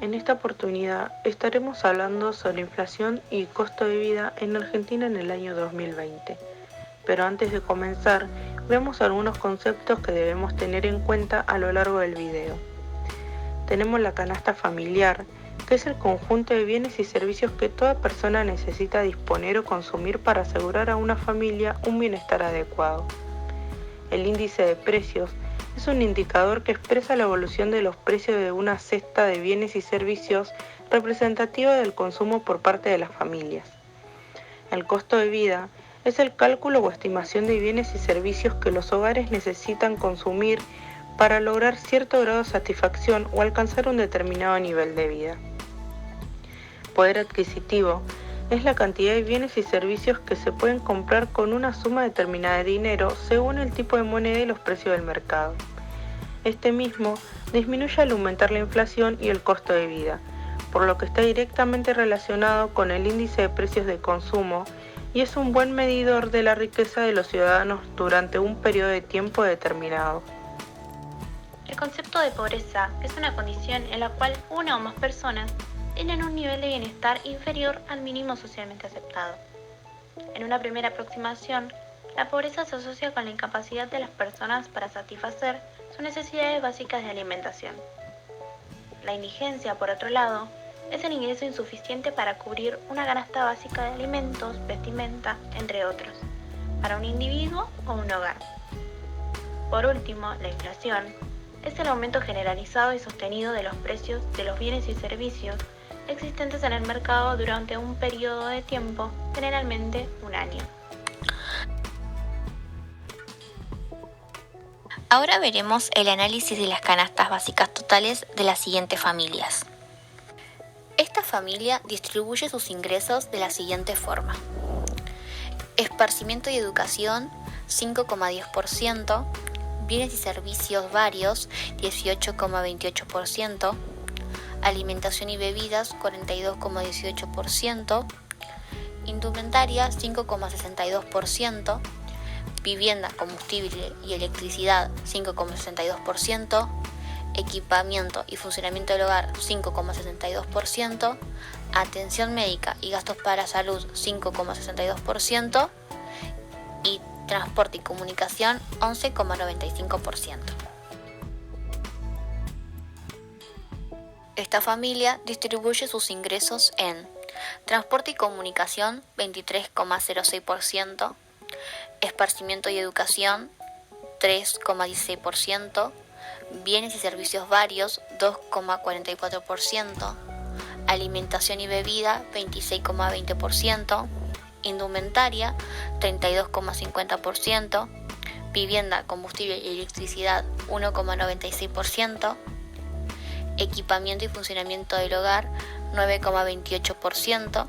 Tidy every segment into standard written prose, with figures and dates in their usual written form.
En esta oportunidad estaremos hablando sobre inflación y costo de vida en Argentina en el año 2020. Pero antes de comenzar, veamos algunos conceptos que debemos tener en cuenta a lo largo del video. Tenemos la canasta familiar, que es el conjunto de bienes y servicios que toda persona necesita disponer o consumir para asegurar a una familia un bienestar adecuado. El índice de precios es un indicador que expresa la evolución de los precios de una cesta de bienes y servicios representativa del consumo por parte de las familias. El costo de vida es el cálculo o estimación de bienes y servicios que los hogares necesitan consumir para lograr cierto grado de satisfacción o alcanzar un determinado nivel de vida. Poder adquisitivo es la cantidad de bienes y servicios que se pueden comprar con una suma determinada de dinero según el tipo de moneda y los precios del mercado. Este mismo disminuye al aumentar la inflación y el costo de vida, por lo que está directamente relacionado con el índice de precios de consumo y es un buen medidor de la riqueza de los ciudadanos durante un periodo de tiempo determinado. El concepto de pobreza es una condición en la cual una o más personas tienen un nivel de bienestar inferior al mínimo socialmente aceptado. En una primera aproximación, la pobreza se asocia con la incapacidad de las personas para satisfacer sus necesidades básicas de alimentación. La indigencia, por otro lado, es el ingreso insuficiente para cubrir una canasta básica de alimentos, vestimenta, entre otros, para un individuo o un hogar. Por último, la inflación es el aumento generalizado y sostenido de los precios de los bienes y servicios existentes en el mercado durante un periodo de tiempo, generalmente un año. Ahora veremos el análisis de las canastas básicas totales de las siguientes familias. Esta familia distribuye sus ingresos de la siguiente forma. Esparcimiento y educación, 5,10%, bienes y servicios varios, 18,28%, alimentación y bebidas, 42,18%, indumentaria, 5,62%, vivienda, combustible y electricidad, 5,62%, equipamiento y funcionamiento del hogar, 5,62%, atención médica y gastos para salud, 5,62%, y transporte y comunicación, 11,95%. Esta familia distribuye sus ingresos en transporte y comunicación, 23,06%, esparcimiento y educación, 3,16%, bienes y servicios varios, 2,44%, alimentación y bebida, 26,20%, indumentaria, 32,50%, vivienda, combustible y electricidad, 1,96%, equipamiento y funcionamiento del hogar, 9,28%,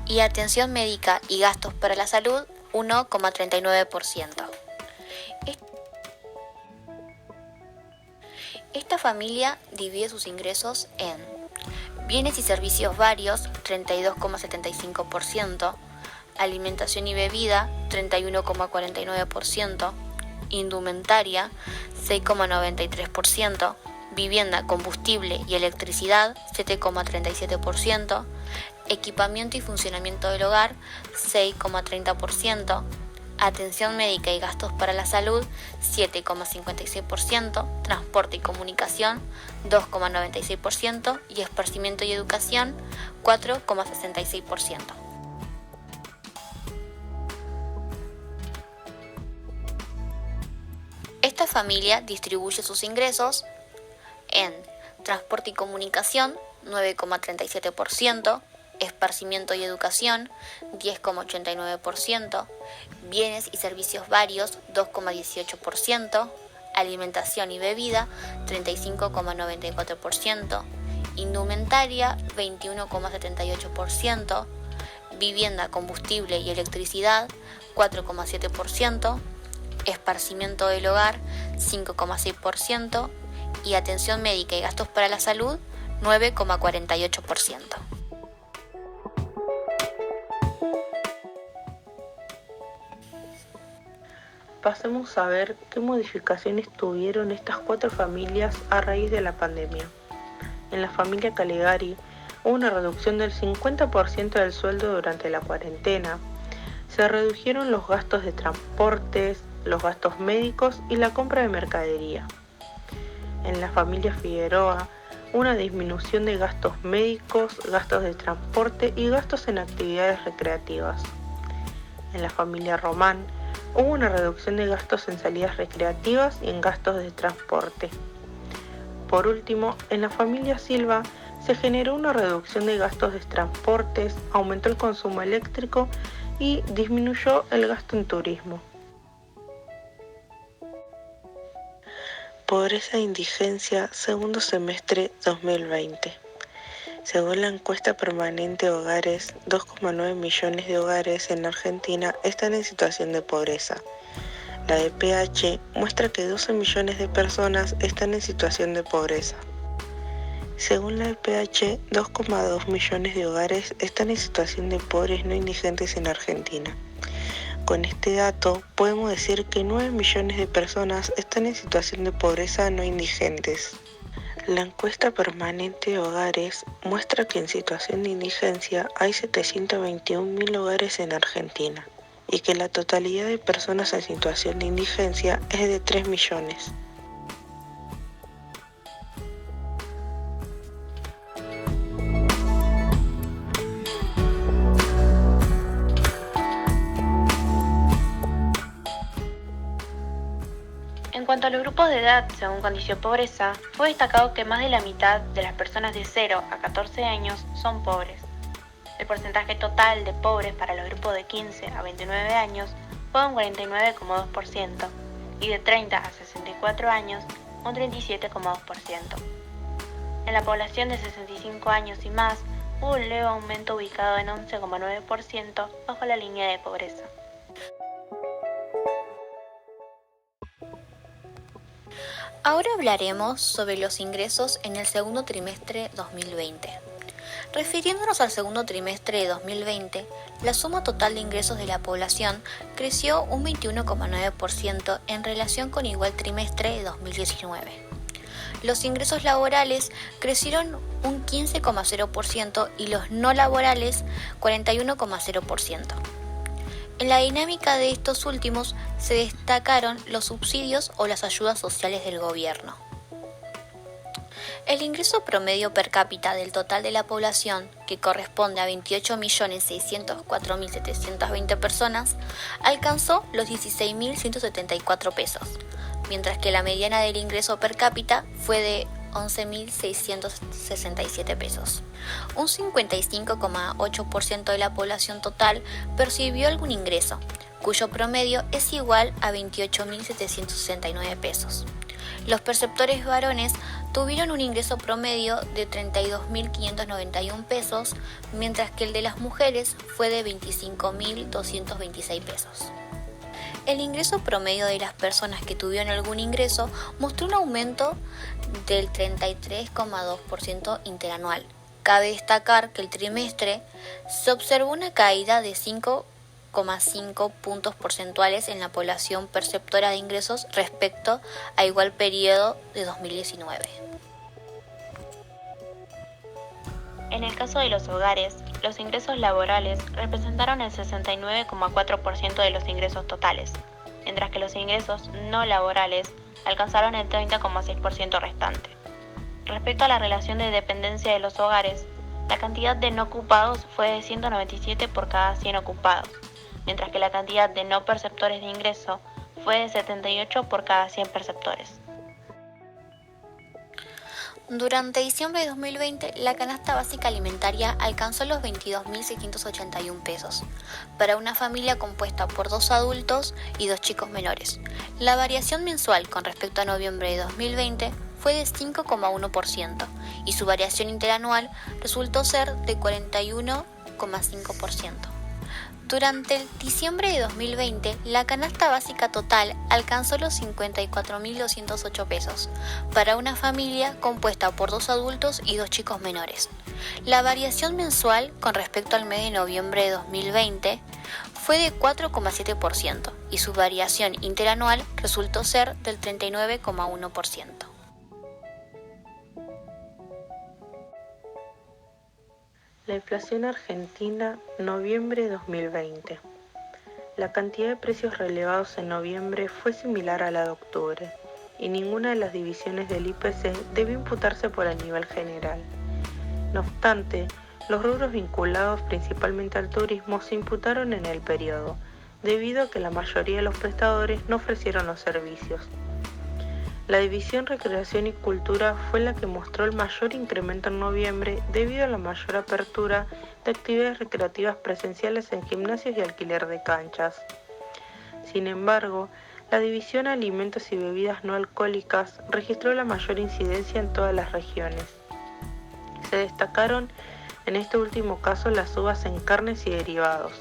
y atención médica y gastos para la salud, 1,39%. Esta familia divide sus ingresos en bienes y servicios varios, 32,75%, alimentación y bebida, 31,49%, indumentaria, 6,93%, vivienda, combustible y electricidad, 7,37%, equipamiento y funcionamiento del hogar, 6,30%, atención médica y gastos para la salud, 7,56%, transporte y comunicación, 2,96% y esparcimiento y educación, 4,66%. Esta familia distribuye sus ingresos en transporte y comunicación, 9,37%, esparcimiento y educación, 10,89%, bienes y servicios varios, 2,18%, alimentación y bebida, 35,94%, indumentaria, 21,78%, vivienda, combustible y electricidad, 4,7%, esparcimiento del hogar, 5,6%, y atención médica y gastos para la salud, 9,48%. Pasemos a ver qué modificaciones tuvieron estas 4 familias a raíz de la pandemia. En la familia Caligari hubo una reducción del 50% del sueldo durante la cuarentena. Se redujeron los gastos de transportes, los gastos médicos y la compra de mercadería. En la familia Figueroa, una disminución de gastos médicos, gastos de transporte y gastos en actividades recreativas. En la familia Román, hubo una reducción de gastos en salidas recreativas y en gastos de transporte. Por último, en la familia Silva se generó una reducción de gastos de transportes, aumentó el consumo eléctrico y disminuyó el gasto en turismo. Pobreza e indigencia, segundo semestre 2020. Según la encuesta permanente Hogares, 2,9 millones de hogares en Argentina están en situación de pobreza. La EPH muestra que 12 millones de personas están en situación de pobreza. Según la EPH, 2,2 millones de hogares están en situación de pobres no indigentes en Argentina. Con este dato, podemos decir que 9 millones de personas están en situación de pobreza no indigentes. La encuesta permanente Hogares muestra que en situación de indigencia hay 721.000 hogares en Argentina y que la totalidad de personas en situación de indigencia es de 3 millones. En cuanto a los grupos de edad según condición pobreza, fue destacado que más de la mitad de las personas de 0 a 14 años son pobres. El porcentaje total de pobres para los grupos de 15 a 29 años fue un 49,2% y de 30 a 64 años un 37,2%. En la población de 65 años y más hubo un leve aumento ubicado en 11,9% bajo la línea de pobreza. Ahora hablaremos sobre los ingresos en el segundo trimestre 2020. Refiriéndonos al segundo trimestre de 2020, la suma total de ingresos de la población creció un 21,9% en relación con igual trimestre de 2019. Los ingresos laborales crecieron un 15,0% y los no laborales 41,0%. En la dinámica de estos últimos se destacaron los subsidios o las ayudas sociales del gobierno. El ingreso promedio per cápita del total de la población, que corresponde a 28.604.720 personas, alcanzó los 16.174 pesos, mientras que la mediana del ingreso per cápita fue de 11.667 pesos. Un 55,8% de la población total percibió algún ingreso, cuyo promedio es igual a 28.769 pesos. Los perceptores varones tuvieron un ingreso promedio de 32.591 pesos, mientras que el de las mujeres fue de 25.226 pesos. El ingreso promedio de las personas que tuvieron algún ingreso mostró un aumento del 33,2% interanual. Cabe destacar que el trimestre se observó una caída de 5,5 puntos porcentuales en la población perceptora de ingresos respecto a igual periodo de 2019. En el caso de los hogares, los ingresos laborales representaron el 69,4% de los ingresos totales, mientras que los ingresos no laborales alcanzaron el 30,6% restante. Respecto a la relación de dependencia de los hogares, la cantidad de no ocupados fue de 197 por cada 100 ocupados, mientras que la cantidad de no perceptores de ingreso fue de 78 por cada 100 perceptores. Durante diciembre de 2020, la canasta básica alimentaria alcanzó los 22.681 pesos, para una familia compuesta por 2 adultos y 2 chicos menores. La variación mensual con respecto a noviembre de 2020 fue de 5,1% y su variación interanual resultó ser de 41,5%. Durante el diciembre de 2020, la canasta básica total alcanzó los 54.208 pesos, para una familia compuesta por 2 adultos y 2 chicos menores. La variación mensual con respecto al mes de noviembre de 2020 fue de 4,7% y su variación interanual resultó ser del 39,1%. La inflación argentina, noviembre 2020. La cantidad de precios relevados en noviembre fue similar a la de octubre, y ninguna de las divisiones del IPC debió imputarse por el nivel general. No obstante, los rubros vinculados principalmente al turismo se imputaron en el periodo, debido a que la mayoría de los prestadores no ofrecieron los servicios. La división Recreación y Cultura fue la que mostró el mayor incremento en noviembre debido a la mayor apertura de actividades recreativas presenciales en gimnasios y alquiler de canchas. Sin embargo, la división Alimentos y Bebidas no alcohólicas registró la mayor incidencia en todas las regiones. Se destacaron en este último caso las subas en carnes y derivados,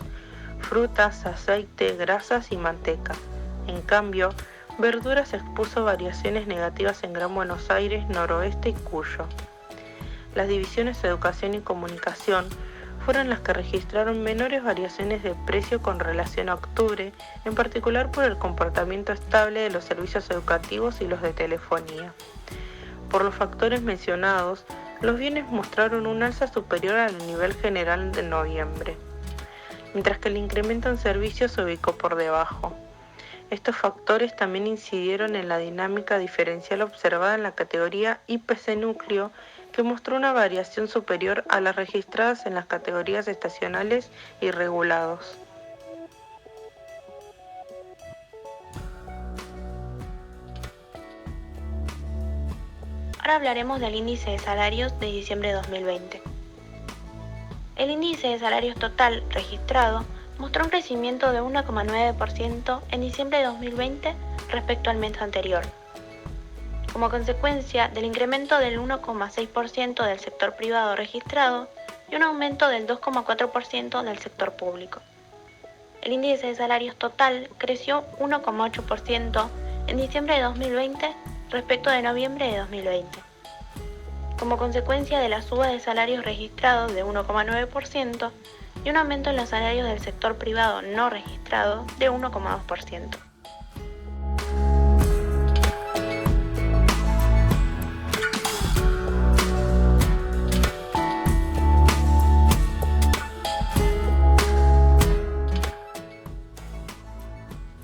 frutas, aceite, grasas y manteca. En cambio, verduras expuso variaciones negativas en Gran Buenos Aires, Noroeste y Cuyo. Las divisiones Educación y Comunicación fueron las que registraron menores variaciones de precio con relación a octubre, en particular por el comportamiento estable de los servicios educativos y los de telefonía. Por los factores mencionados, los bienes mostraron un alza superior al nivel general de noviembre, mientras que el incremento en servicios se ubicó por debajo. Estos factores también incidieron en la dinámica diferencial observada en la categoría IPC núcleo, que mostró una variación superior a las registradas en las categorías estacionales y regulados. Ahora hablaremos del índice de salarios de diciembre de 2020. El índice de salarios total registrado mostró un crecimiento de 1,9% en diciembre de 2020 respecto al mes anterior, como consecuencia del incremento del 1,6% del sector privado registrado y un aumento del 2,4% del sector público. El índice de salarios total creció 1,8% en diciembre de 2020 respecto de noviembre de 2020, como consecuencia de la suba de salarios registrados de 1,9% y un aumento en los salarios del sector privado no registrado de 1,2%.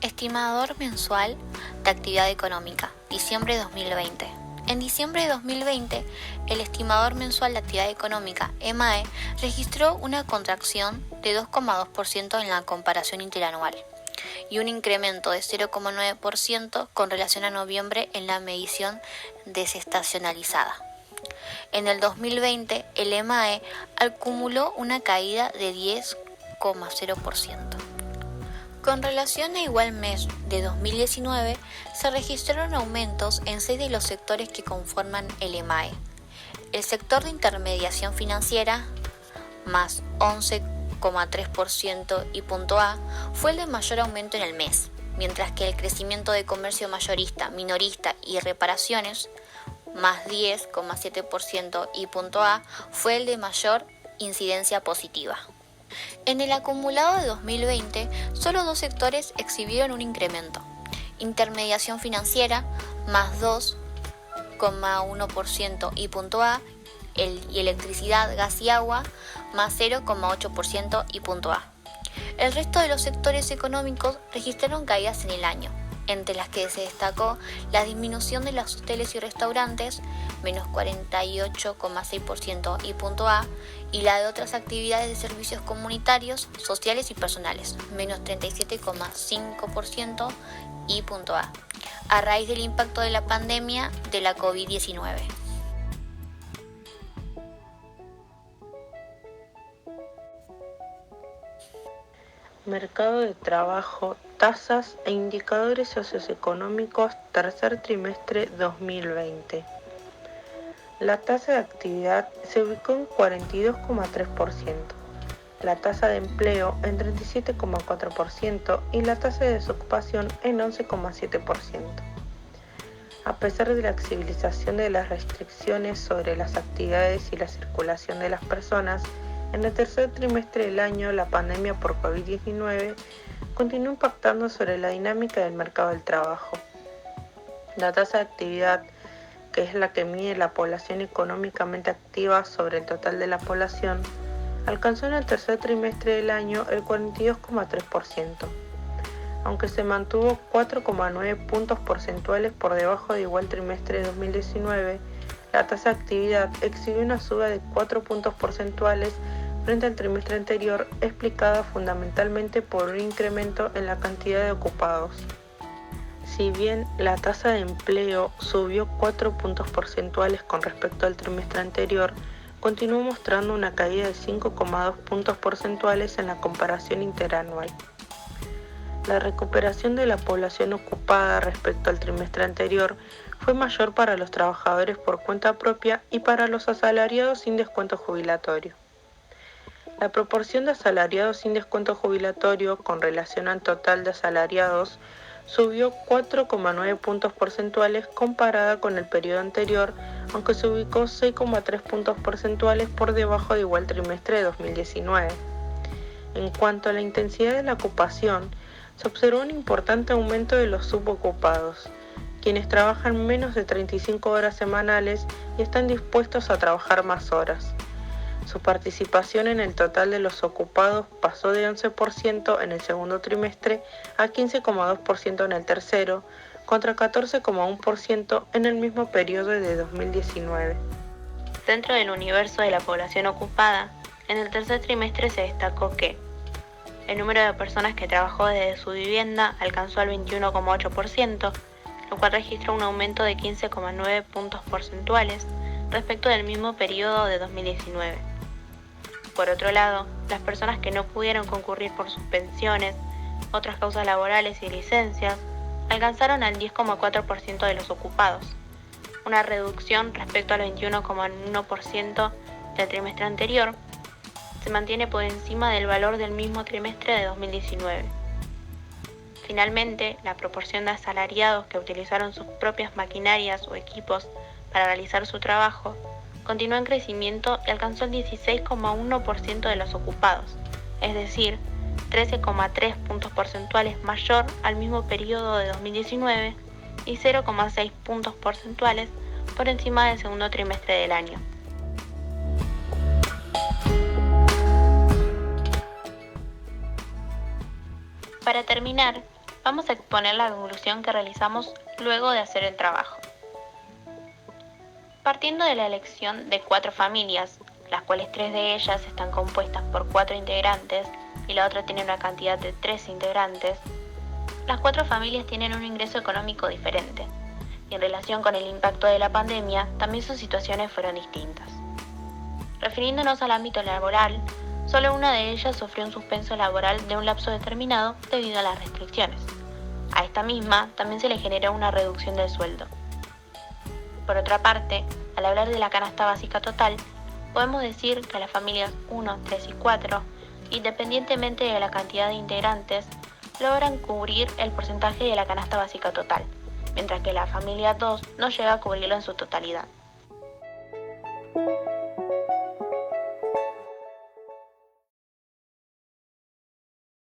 Estimador mensual de actividad económica, diciembre de 2020. En diciembre de 2020, el estimador mensual de actividad económica, EMAE, registró una contracción de 2,2% en la comparación interanual y un incremento de 0,9% con relación a noviembre en la medición desestacionalizada. En el 2020, el EMAE acumuló una caída de 10,0%. Con relación a igual mes de 2019, se registraron aumentos en 6 de los sectores que conforman el EMAE. El sector de intermediación financiera, más 11,3% y punto A, fue el de mayor aumento en el mes, mientras que el crecimiento de comercio mayorista, minorista y reparaciones, más 10,7% y punto A, fue el de mayor incidencia positiva. En el acumulado de 2020, solo 2 sectores exhibieron un incremento: intermediación financiera, más 2,1% y punto A, y electricidad, gas y agua, más 0,8% y punto A. El resto de los sectores económicos registraron caídas en el año, entre las que se destacó la disminución de los hoteles y restaurantes, menos 48,6% y punto A, y la de otras actividades de servicios comunitarios, sociales y personales, menos 37,5% y punto A, a raíz del impacto de la pandemia de la COVID-19. Mercado de trabajo, tasas e indicadores socioeconómicos tercer trimestre 2020. La tasa de actividad se ubicó en 42,3%, la tasa de empleo en 37,4% y la tasa de desocupación en 11,7%. A pesar de la flexibilización de las restricciones sobre las actividades y la circulación de las personas, en el tercer trimestre del año la pandemia por COVID-19 continuó impactando sobre la dinámica del mercado del trabajo. La tasa de actividad, que es la que mide la población económicamente activa sobre el total de la población, alcanzó en el tercer trimestre del año el 42,3%, aunque se mantuvo 4,9 puntos porcentuales por debajo de igual trimestre de 2019, la tasa de actividad exhibió una suba de 4 puntos porcentuales frente al trimestre anterior, explicada fundamentalmente por un incremento en la cantidad de ocupados. Si bien la tasa de empleo subió 4 puntos porcentuales con respecto al trimestre anterior, continuó mostrando una caída de 5,2 puntos porcentuales en la comparación interanual. La recuperación de la población ocupada respecto al trimestre anterior fue mayor para los trabajadores por cuenta propia y para los asalariados sin descuento jubilatorio. La proporción de asalariados sin descuento jubilatorio con relación al total de asalariados subió 4,9 puntos porcentuales comparada con el periodo anterior, aunque se ubicó 6,3 puntos porcentuales por debajo de igual trimestre de 2019. En cuanto a la intensidad de la ocupación, se observó un importante aumento de los subocupados, quienes trabajan menos de 35 horas semanales y están dispuestos a trabajar más horas. Su participación en el total de los ocupados pasó de 11% en el segundo trimestre a 15,2% en el tercero, contra 14,1% en el mismo periodo de 2019. Dentro del universo de la población ocupada, en el tercer trimestre se destacó que el número de personas que trabajó desde su vivienda alcanzó al 21,8%, lo cual registra un aumento de 15,9 puntos porcentuales respecto del mismo periodo de 2019. Por otro lado, las personas que no pudieron concurrir por sus pensiones, otras causas laborales y licencias, alcanzaron al 10,4% de los ocupados, una reducción respecto al 21,1% del trimestre anterior. Se mantiene por encima del valor del mismo trimestre de 2019. Finalmente, la proporción de asalariados que utilizaron sus propias maquinarias o equipos para realizar su trabajo continuó en crecimiento y alcanzó el 16,1% de los ocupados, es decir, 13,3 puntos porcentuales mayor al mismo periodo de 2019 y 0,6 puntos porcentuales por encima del segundo trimestre del año. Para terminar, vamos a exponer la conclusión que realizamos luego de hacer el trabajo. Partiendo de la elección de 4 familias, las cuales 3 de ellas están compuestas por 4 integrantes y la otra tiene una cantidad de 3 integrantes, las 4 familias tienen un ingreso económico diferente, y en relación con el impacto de la pandemia, también sus situaciones fueron distintas. Refiriéndonos al ámbito laboral, solo una de ellas sufrió un suspenso laboral de un lapso determinado debido a las restricciones. A esta misma también se le generó una reducción del sueldo. Por otra parte, al hablar de la canasta básica total, podemos decir que las familias 1, 3 y 4, independientemente de la cantidad de integrantes, logran cubrir el porcentaje de la canasta básica total, mientras que la familia 2 no llega a cubrirlo en su totalidad.